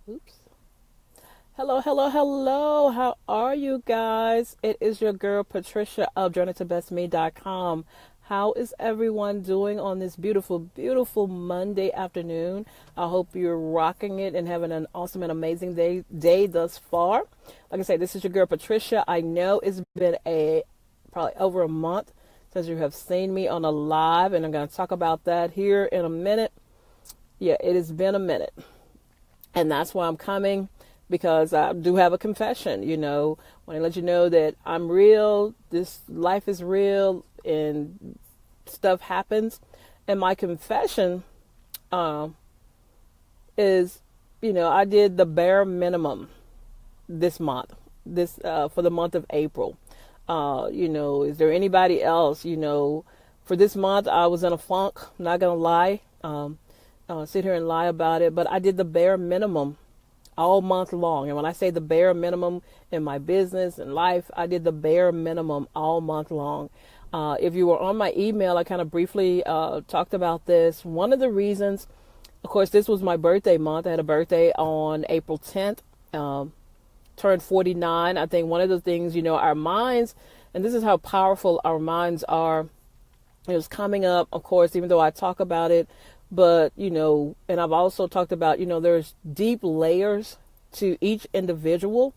Oops. Hello, hello, hello. How are you guys? It is your girl Patricia of JourneyToBestMe.com. How is everyone doing on this beautiful, beautiful Monday afternoon? I hope you're rocking it and having an awesome and amazing day thus far. Like I said, this is your girl Patricia. I know it's been probably over a month since you have seen me on a live, and I'm going to talk about that here in a minute. Yeah, it has been a minute. And that's why I'm coming, because I do have a confession. Want to let you know that I'm real. This life is real, and stuff happens. And my confession um, is, I did the bare minimum this month, this for the month of April. Is there anybody else? For this month, I was in a funk. I'm not gonna lie. Sit here and lie about it, but I did the bare minimum all month long. And when I say the bare minimum in my business and life, I did the bare minimum all month long. If you were on my email, I kind of briefly talked about this. One of the reasons, of course, this was my birthday month. I had a birthday on April 10th, turned 49. I think one of the things, our minds, and this is how powerful our minds are. It was coming up, of course, even though I talk about it. But, and I've also talked about, there's deep layers to each individual.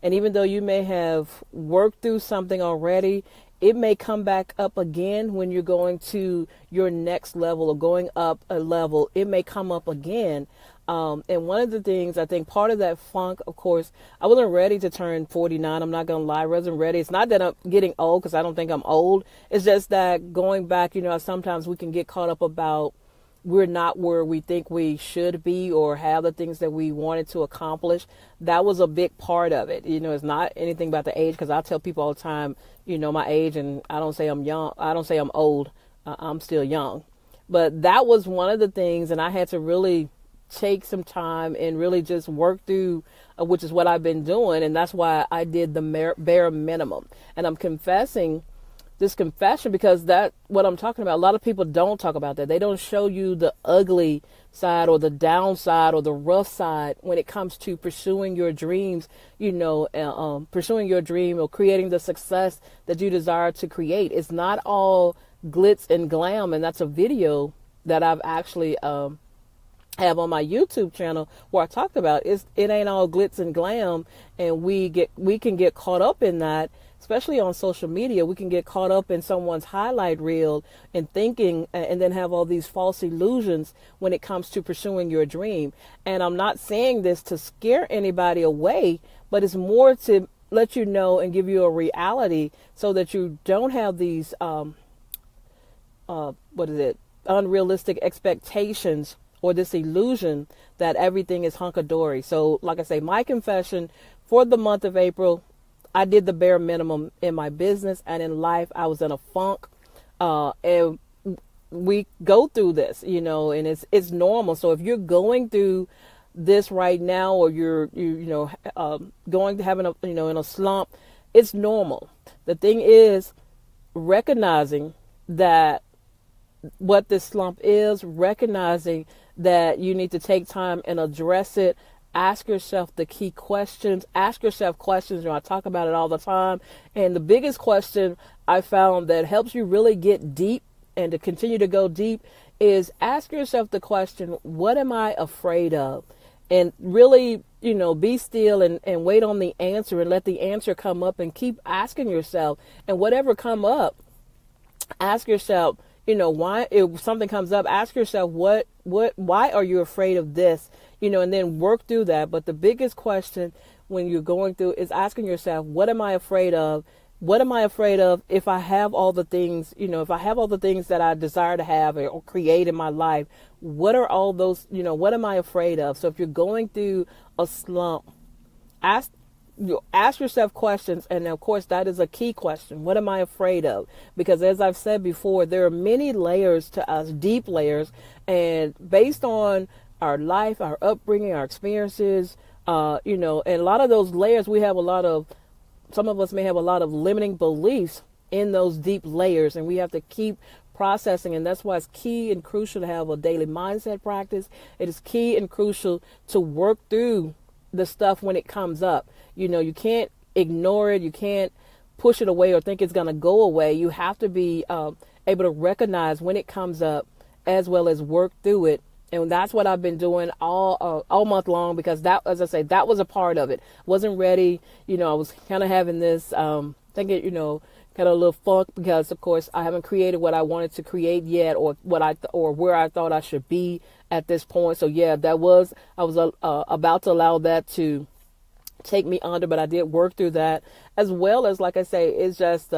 And even though you may have worked through something already, it may come back up again when you're going to your next level or going up a level. It may come up again. And one of the things, I think part of that funk, of course, I wasn't ready to turn 49. I'm not going to lie. I wasn't ready. It's not that I'm getting old, because I don't think I'm old. It's just that going back, sometimes we can get caught up about we're not where we think we should be or have the things that we wanted to accomplish. That was a big part of it. It's not anything about the age, because I tell people all the time, my age, and I don't say I'm young. I don't say I'm old. I'm still young. But that was one of the things, and I had to really take some time and really just work through, which is what I've been doing. And that's why I did the bare minimum. And I'm confessing this confession because that what I'm talking about. A lot of people don't talk about that. They don't show you the ugly side or the downside or the rough side when it comes to pursuing your dreams, pursuing your dream or creating the success that you desire to create. It's not all glitz and glam. And that's a video that I've actually have on my YouTube channel where I talked about it ain't all glitz and glam, and we can get caught up in that. Especially on social media, we can get caught up in someone's highlight reel and thinking, and then have all these false illusions when it comes to pursuing your dream. And I'm not saying this to scare anybody away, but it's more to let you know and give you a reality so that you don't have these, unrealistic expectations or this illusion that everything is hunky-dory. So like I say, my confession for the month of April, I did the bare minimum in my business and in life. I was in a funk, and we go through this, and it's normal. So if you're going through this right now, or you're going to having in a slump, it's normal. The thing is recognizing that what this slump is, recognizing that you need to take time and address it. Ask yourself the key questions. Ask yourself questions. I talk about it all the time. And the biggest question I found that helps you really get deep and to continue to go deep is ask yourself the question, what am I afraid of? And really, be still and wait on the answer and let the answer come up, and keep asking yourself. And whatever come up, ask yourself, why, if something comes up, ask yourself, why are you afraid of this? And then work through that. But the biggest question when you're going through is asking yourself, what am I afraid of? What am I afraid of if I have all the things, if I have all the things that I desire to have or create in my life? What are all those, what am I afraid of? So if you're going through a slump, ask yourself questions. And of course, that is a key question. What am I afraid of? Because as I've said before, there are many layers to us, deep layers. And based on our life, our upbringing, our experiences, and a lot of those layers, some of us may have a lot of limiting beliefs in those deep layers, and we have to keep processing. And that's why it's key and crucial to have a daily mindset practice. It is key and crucial to work through the stuff when it comes up. You can't ignore it. You can't push it away or think it's going to go away. You have to be able to recognize when it comes up, as well as work through it. And that's what I've been doing all month long, because that, as I say, that was a part of it. Wasn't ready. I was kind of having this, thinking, kind of a little funk, because of course I haven't created what I wanted to create yet, or or where I thought I should be at this point. So yeah, I was about to allow that to take me under, but I did work through that, as well as, like I say, it's just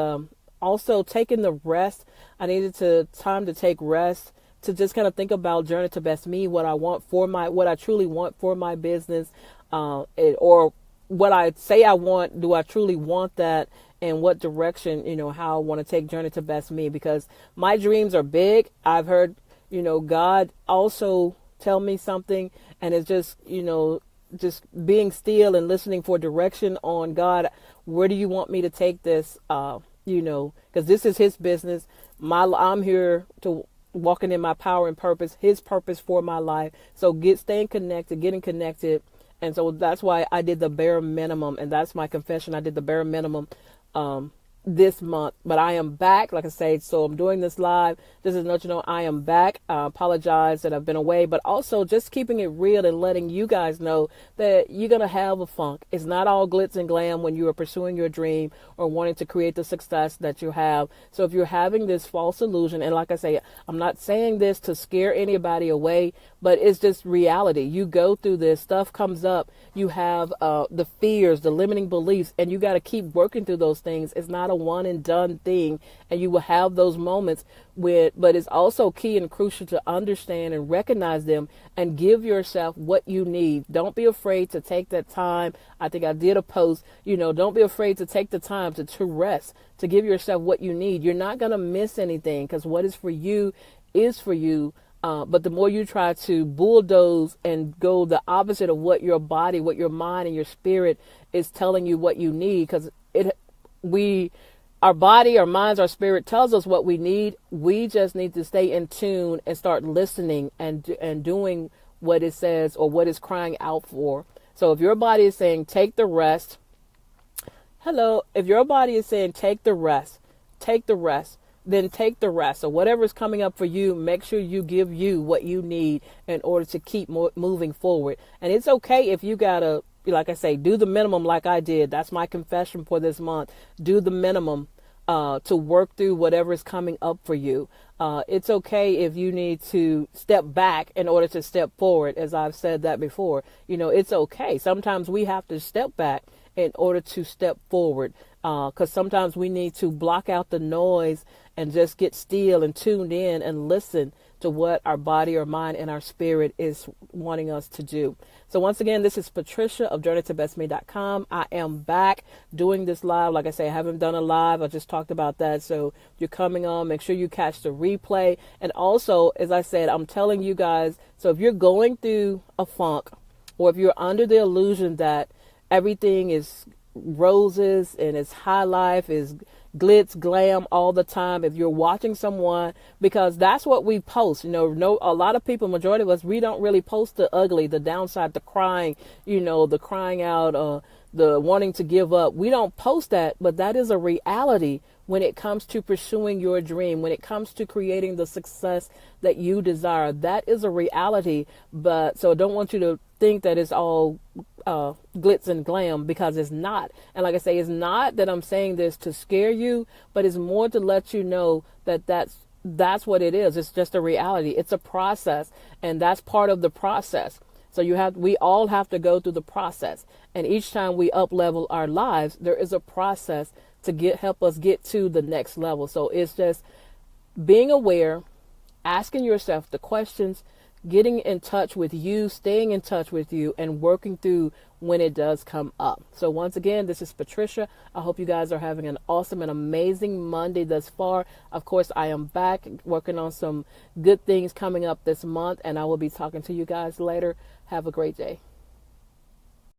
also taking the rest. I needed time to take rest, to just kind of think about Journey to Best Me, what I truly want for my business, or what I say I want. Do I truly want that? And what direction, how I want to take Journey to Best Me, because my dreams are big. I've heard, God also tell me something, and it's just, just being still and listening for direction on God. Where do you want me to take this? Because this is His business. I'm here to walking in my power and purpose, His purpose for my life. So getting connected. And so that's why I did the bare minimum. And that's my confession. I did the bare minimum this month, but I am back, like I say. So I'm doing this live. This is let you know I am back. I apologize that I've been away, but also just keeping it real and letting you guys know that you're going to have a funk. It's not all glitz and glam when you are pursuing your dream or wanting to create the success that you have. So if you're having this false illusion, and like I say, I'm not saying this to scare anybody away, but it's just reality. You go through this, stuff comes up, you have the fears, the limiting beliefs, and you got to keep working through those things. It's not a one and done thing, and you will have those moments but it's also key and crucial to understand and recognize them and give yourself what you need. Don't be afraid to take that time. I think I did a post, don't be afraid to take the time to rest, to give yourself what you need. You're not going to miss anything, because what is for you is for you. But the more you try to bulldoze and go the opposite of what your body, what your mind and your spirit is telling you what you need, because our body, our minds, our spirit tells us what we need. We just need to stay in tune and start listening and doing what it says or what it's crying out for. So if your body is saying, take the rest. If your body is saying, take the rest, then take the rest. So whatever is coming up for you, make sure you give you what you need in order to keep moving forward. And it's okay if you gotta, like I say, do the minimum like I did. That's my confession for this month. Do the minimum to work through whatever is coming up for you. It's okay if you need to step back in order to step forward, as I've said that before. It's okay. Sometimes we have to step back in order to step forward, because sometimes we need to block out the noise and just get still and tuned in and listen to what our body, our mind, and our spirit is wanting us to do. So once again, this is Patricia of JourneyToBestMe.com. I am back doing this live. Like I say, I haven't done a live. I just talked about that. So if you're coming on, make sure you catch the replay. And also, as I said, I'm telling you guys, so if you're going through a funk, or if you're under the illusion that everything is roses and it's high life, is glitz, glam all the time, if you're watching someone, because that's what we post, a lot of people, majority of us, we don't really post the ugly, the downside, the crying, the crying out, the wanting to give up. We don't post that, but that is a reality when it comes to pursuing your dream, when it comes to creating the success that you desire. That is a reality. But so I don't want you to think that it's all glitz and glam, because it's not. And like I say, it's not that I'm saying this to scare you, but it's more to let you know that that's what it is. It's just a reality. It's a process, and that's part of the process. So we all have to go through the process. And each time we up level our lives, there is a process to help us get to the next level. So it's just being aware, asking yourself the questions, getting in touch with you, staying in touch with you, and working through when it does come up. So once again, this is Patricia. I hope you guys are having an awesome and amazing Monday thus far. Of course, I am back working on some good things coming up this month, and I will be talking to you guys later. Have a great day.